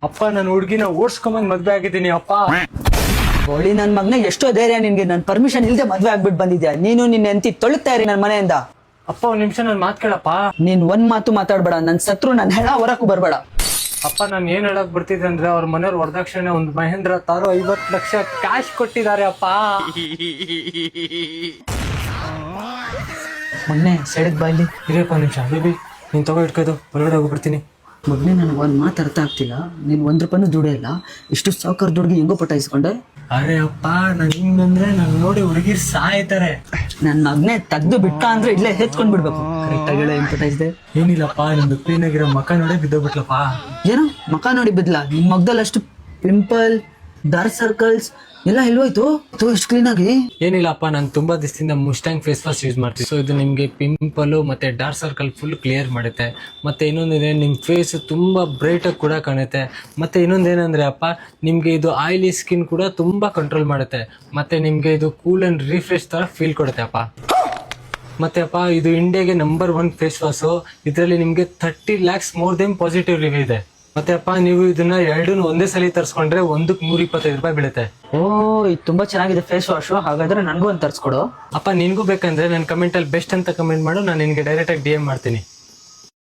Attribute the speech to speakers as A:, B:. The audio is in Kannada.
A: ಅಪ್ಪ ನಾನು ಹುಡುಗಿನ ಓಡಿಸ್ಕೊಂಬಂದ್ ಮದ್ವೆ ಆಗಿದ್ದೀನಿ ಅಪ್ಪ.
B: ಗೋಳಿ ನನ್ ಮಗನೇ, ಎಷ್ಟೋ ಧೈರ್ಯ ನಿನ್ಗೆ. ನನ್ ಪರ್ಮಿಷನ್ ಇಲ್ದೆ ಮದ್ವೆ ಆಗ್ಬಿಟ್ಟು ಬಂದಿದ್ಯಾ. ನೀನು ನಿನ್ನ ಹೆಂಡತಿ ತೊಳಗ್ತಾ ಇರಿ ನನ್ ಮನೆಯಿಂದ.
A: ಅಪ್ಪ ಒಂದ್ ನಿಮಿಷ ನನ್ ಮಾತ್ ಕೇಳಪ್ಪ.
B: ನೀನ್ ಒಂದ್ ಮಾತು ಮಾತಾಡ್ಬೇಡ. ನನ್ ಸತ್ರು ನನ್ ಹೆಣ ಹೊರಕ್ಕೂ ಬರ್ಬೇಡ.
A: ಅಪ್ಪ ನಾನು ಏನ್ ಹೇಳಕ್ ಬರ್ತಿದ್ದೆ ಅಂದ್ರೆ ಅವ್ರ ಮನೆಯವ್ರ ವರದಕ್ಷಿಣೆ ಒಂದು ಮಹೇಂದ್ರ ತಾರು 50 ಲಕ್ಷ ಕ್ಯಾಶ್ ಕೊಟ್ಟಿದ್ದಾರೆ ಅಪ್ಪ.
B: ಮೊನ್ನೆ ಸೈಡ್ ಬಾಯ್ಲಿ
A: ಇರಪ್ಪ ಒಂದ್ ನಿಮಿಷ ಬೇಬಿ, ನೀನ್ ತಗೋ ಇಟ್ಕೋದು ಹೊರಗಡೆ ಹೋಗ್ಬಿಡ್ತೀನಿ.
B: ಮೊನ್ನೆ ನನಗೆ ಒಂದ್ ಮಾತು ಅರ್ಥ ಆಗ್ತಿಲ್ಲ. ನೀನ್ 1 ರೂಪಾಯಿನೂ ದುಡಿಯಲ್ಲ, ಇಷ್ಟು ಸಾವುಕಾರ ದುಡ್ಡಿಗೆ ಹೆಂಗೋ ಪಟಾಯಿಸ್ಕೊಂಡೆ.
A: ಅರೆ ಅಪ್ಪ ನಾನು ಹಿಂಗಂದ್ರೆ ನಾನು ನೋಡಿ ಹುಡುಗಿರ್ ಸಾಯ್ತಾರೆ.
B: ನನ್ ಮಗನೇ ತೆಗ್ದು ಬಿಟ್ಟ ಅಂದ್ರೆ ಇಲ್ಲೇ ಹೆತ್ಕೊಂಡ್ ಬಿಡ್ಬೇಕು. ಕರೆಕ್ಟ್ ಆಗಿ ಹೇಳ, ಹೆಂಗ್ ಪಟಾಯಿಸ್ದೆ?
A: ಏನಿಲ್ಲಪ್ಪ ನಿಮ್ದು ಕ್ಲೀನ್ ಆಗಿರೋ ಮಕ್ಕ ನೋಡಿ ಬಿದ್ದೋಗ್ಬಿಟ್ಲಪ್ಪ.
B: ಏನೋ ಮಕ ನೋಡಿ ಬಿದ್ಲ? ನಿನ್ ಮಗದಲ್ಲಿ ಅಷ್ಟು ಪಿಂಪಲ್, ಡಾರ್ಕ್ ಸರ್ಕಲ್ಸ್ ಎಲ್ಲ ಇಲ್ವೋಯ್ತು ಇಷ್ಟು ಕ್ಲೀನ್ ಆಗಿ?
A: ಏನಿಲ್ಲಪ್ಪ, ನಾನು ತುಂಬಾ ದಿವಸದಿಂದ ಮುಸ್ಟ್ಯಾಂಗ್ ಫೇಸ್ ವಾಶ್ ಯೂಸ್ ಮಾಡ್ತೀನಿ. ಸೊ ಇದು ನಿಮ್ಗೆ ಪಿಂಪಲ್ ಮತ್ತೆ ಡಾರ್ಕ್ ಸರ್ಕಲ್ ಫುಲ್ ಕ್ಲಿಯರ್ ಮಾಡುತ್ತೆ. ಮತ್ತೆ ಇನ್ನೊಂದಿದೆ, ನಿಮ್ ಫೇಸ್ ತುಂಬಾ ಬ್ರೈಟ್ ಆಗಿ ಕೂಡ ಕಾಣುತ್ತೆ. ಮತ್ತೆ ಇನ್ನೊಂದೇನಂದ್ರೆ ಅಪ್ಪ, ನಿಮ್ಗೆ ಇದು ಆಯಿಲಿ ಸ್ಕಿನ್ ಕೂಡ ತುಂಬಾ ಕಂಟ್ರೋಲ್ ಮಾಡುತ್ತೆ. ಮತ್ತೆ ನಿಮ್ಗೆ ಇದು ಕೂಲ್ ಅಂಡ್ ರಿಫ್ರೆಶ್ ತರ ಫೀಲ್ ಕೊಡುತ್ತೆ ಅಪ್ಪ. ಮತ್ತೆ ಅಪ್ಪ, ಇದು ಇಂಡಿಯಾಗೆ ನಂಬರ್ 1 ಫೇಸ್ ವಾಶ್. ಇದರಲ್ಲಿ ನಿಮ್ಗೆ 30 lakhs more than positive review ಇದೆ. ಮತ್ತೆ ಅಪ್ಪ, ನೀವು ಇದನ್ನ 2 ಒಂದೇ ಸಲ ತರಿಸ್ಕೊಂಡ್ರೆ ಒಂದಕ್ಕೆ 125 ರೂಪಾಯಿ ಬೀಳುತ್ತೆ.
B: ಓ, ಇದು ತುಂಬಾ ಚೆನ್ನಾಗಿದೆ ಫೇಸ್ ವಾಶ್. ಹಾಗಾದ್ರೆ ನನ್ಗೂ ಒಂದು ತರಿಸ್ಕೊಡು
A: ಅಪ್ಪ. ನಿನ್ಗೂ ಬೇಕಂದ್ರೆ ನನ್ನ ಕಮೆಂಟ್ ಅಲ್ಲಿ ಬೆಸ್ಟ್ ಅಂತ ಕಮೆಂಟ್ ಮಾಡು, ನಾನು ನಿನ್ಗೆ ಡೈರೆಕ್ಟ್ ಆಗಿ DM ಮಾಡ್ತೀನಿ.